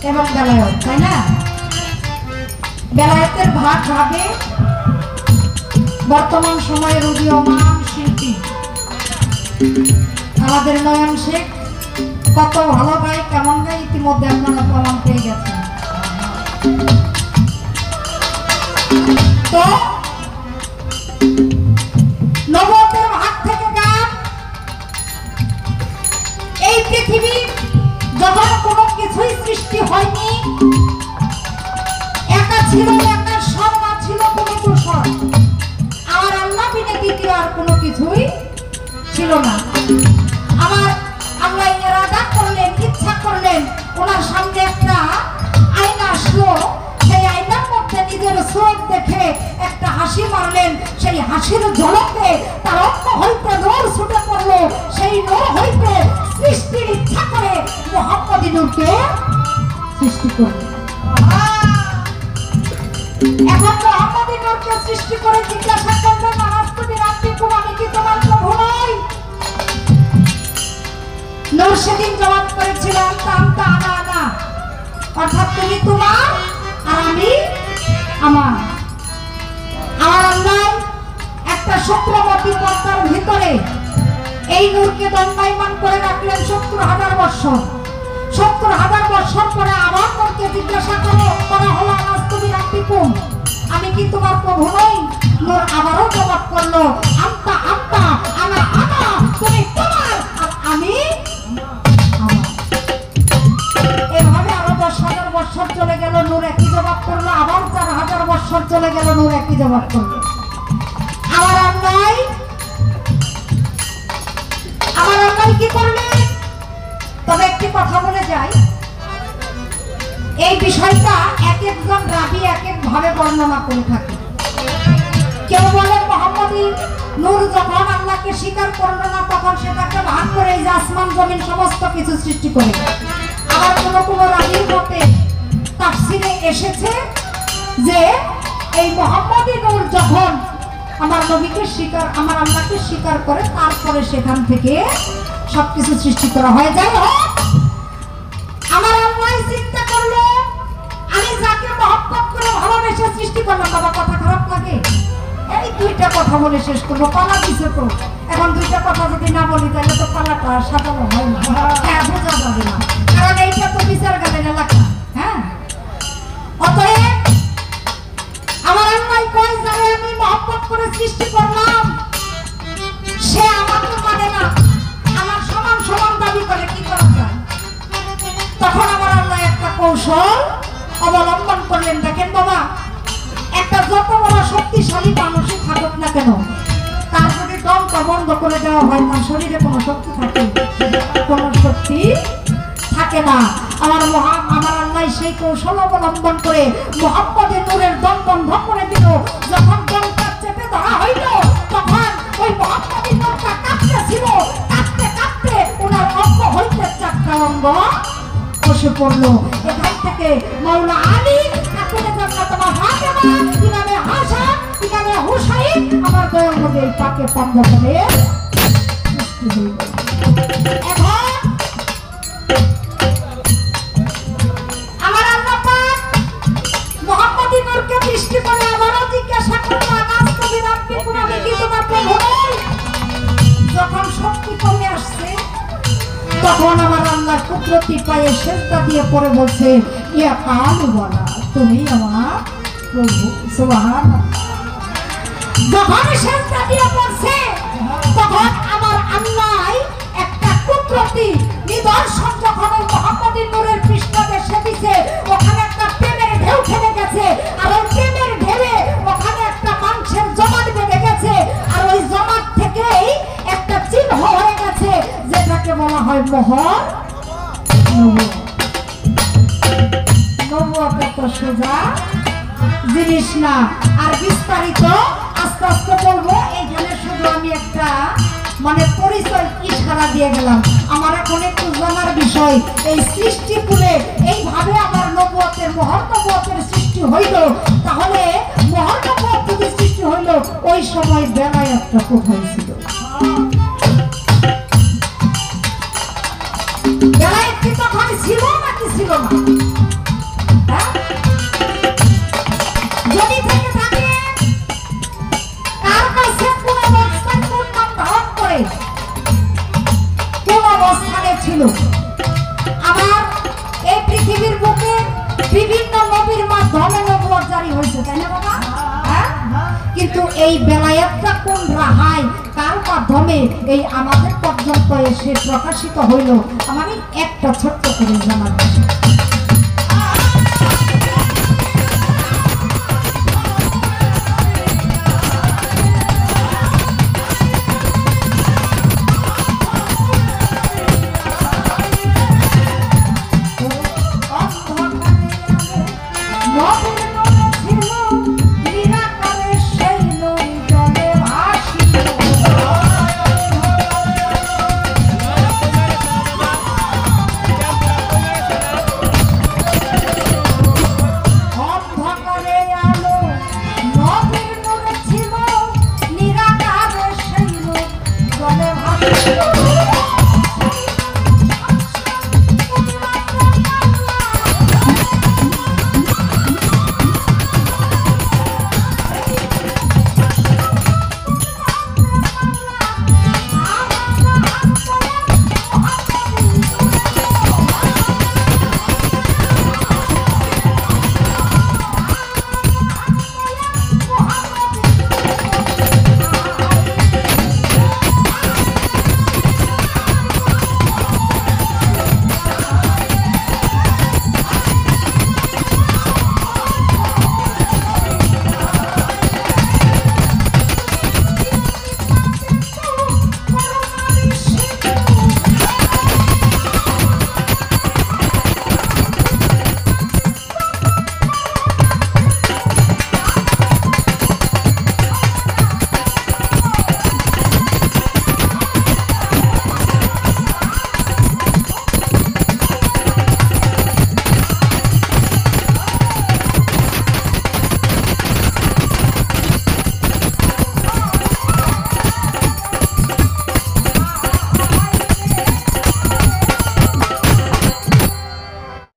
এবং বেলায়েত, তাই না? বেলায়েতের ভাগ ভাগে বর্তমান সময়ের উদীয়মান শিল্পী আমাদের নয়ন শেখ কত ভালো গায়, কেমন গায় ইতিমধ্যে আপনারা প্রমাণ পেয়ে গেছেন। তো নবতের ভাগ থেকে গান, এই পৃথিবী যখন কোনো কিছুই সৃষ্টি হয়নি, একা ছিল, একা সর্বা ছিল কোনো প্রসর, আমার আল্লাহ বিনে দ্বিতীয় আর কোনো কিছুই ছিল না। আমার আল্লাহ ইরাদা করলেন, ইচ্ছা করলেন, ওনার সামনে একটা আয়না আসলো, সেই আয়নার মধ্যে নিজের চোখ দেখে একটা হাসি মারলেন। সেই হাসির ঝলকে তার অঙ্গ হইতে নূর ছুটে পড়লো, সেই নূর হইতে সৃষ্টির ইচ্ছা করে মুহাম্মদী নূরকে সৃষ্টি করলেন। এখন মুহাম্মদী নূরকে সৃষ্টি করে জিজ্ঞাসা করলেন, আমি কি তোমার প্রভু নই? নূর সেদিন জবাব করেছিল, আনা, অর্থাৎ তুমি তোমার আর আমি আমার। আমার আল্লাহ একটা শুক্রবর্তী পর্দার ভিতরে এই নূরকে দণ্ডায়মান করে রাখলেন ৭০,০০০ বৎসর। ৭০,০০০ বৎসর পরে আবার নূরকে জিজ্ঞাসা করা হলো, আমি কি তোমার প্রভু নই? নূর আবারও জবাব করলো, আনা, তুমি তোমার আর আমি আমার। এভাবে আরো ১০,০০০ বৎসর চলে গেল, নূর একই জবাব করলো। আবার ৪,০০০ বৎসর চলে গেল, নূর একই জবাব করলো। আমার আল্লাহ কি করলেন? তবে একটি কথা বলে যাই, এই বিষয়টা এক একজন রাবী এক এক ভাবে বর্ণনা করে থাকে। কেউ বলেন মুহাম্মদী নূর যখন আল্লাহকে স্বীকার করলো না, তখন সেটাকে ভাগ করে এই যে আসমান জমিন সমস্ত কিছু সৃষ্টি করে। আবার কোন রাবীর মতে তাফসীরে এসেছে যে এই মুহাম্মদী নূর যখন আমার নবীকে স্বীকার, আমার আল্লাহকে স্বীকার করে, তারপরে সেখান থেকে সবকিছু সৃষ্টি করা হয়। যাই হোক, আমার আল্লাহ চিন্তা করলো, আমি যাকে মহব্বত করে ভালোবেসে সৃষ্টি করলাম, বাবা কথা খারাপ লাগে? এই দুইটা কথা বলে শেষ করবো, পালা দিছে তো। এখন দুইটা কথা যদি না বলি তাহলে তো পালাটা সাজানো হয় না, হ্যাঁ বোঝা যাবে না, কারণ এইটা তো বিচার গালের এলাকা। হ্যাঁ, অতএব আমার আল্লাহ কয়, যারে আমি মহব্বত করে সৃষ্টি করলাম সে আমাকে মানে না, আমার সমান সমান দাবি করে, কি করা যায়? তখন আমার আল্লাহ একটা কৌশল অবলম্বন করলেন। দেখেন বাবা, একটা যত বড় শক্তিশালী মানুষই থাকুক না কেন, তার যদি দমটা বন্ধ করে দেওয়া হয়, তার শরীরে কোনো শক্তি থাকে? কোনো শক্তি থাকে না। আমার আল্লাহ সেই কৌশল অবলম্বন করে মুহাম্মদী নূরের দম বন্ধ করে দিল। যখন দমটা চেপে ধরা হইল, তখন ওই মুহাম্মদী নূরটা কাঁপতেছিল, কাঁপতে ওনার অঙ্গ হইতে ৪টা অঙ্গ বসে পড়লো। এখান থেকে মাওলা আলী ঠাকুরের জান্নাত আমার ফাতেমা ইমামে হাসান ইমামে হুসাইন আমার দয়াল নবী এই পাকে পঞ্জতনে সৃষ্টি হইল। এখন আমার আল্লাহ পাক মুহাম্মদী নূরকে সৃষ্টি করে আবারও জিজ্ঞাসা করলো, আমি কি তোমার প্রভু নই? যখন শক্তি কমে আসছে, তখন আমার আল্লাহ কুদরতি পায়ে সেজদা দিয়ে পড়ে বলছে, ইয়া কালুওয়ালা, তুমি আমার প্রভু। সুবহানাল্লাহ। যখন সেজদা দিয়ে পড়ছে, তখন আমার আল্লাহ একটা কুদরতি নিদর্শন যখন মুহাম্মদী নূরের পৃষ্ঠদেশে দিছে, ওখানে একটা প্রেমের ঢেউ খেলে গেছে, আর ওই প্রেমের ঢেউয়ে ওখানে একটা মাংসের জমাট বেঁধে গেছে, আর ওই জমাট থেকেই একটা চিহ্ন হয়ে গেছে, যেটাকে বলা হয় মোহর। নবুয়ত তো সোজা জিনিস না, আর বিস্তারিত আস্তে আস্তে বলবো। এইখানে শুধু আমি একটা পরিচয় ইশারা দিয়ে গেলাম। আমার এখন একটু জানার বিষয়, এই সৃষ্টিকুলে এইভাবে আমার নবুয়তের মোহর নবুয়তের সৃষ্টি হইল, তাহলে মোহর নবুয়ত যদি সৃষ্টি হইল, ওই সময় বেলায়েতটা কোথায় ছিল? বেলায়েত কি তখন ছিল নাকি ছিল না? যদি থেকে থাকে, কার এই বেলায়েতটা কোন রাহাই কার মাধ্যমে এই আমাদের পর্যন্ত এসে প্রকাশিত হইল, আমার একটা ছোট্ট করে জানার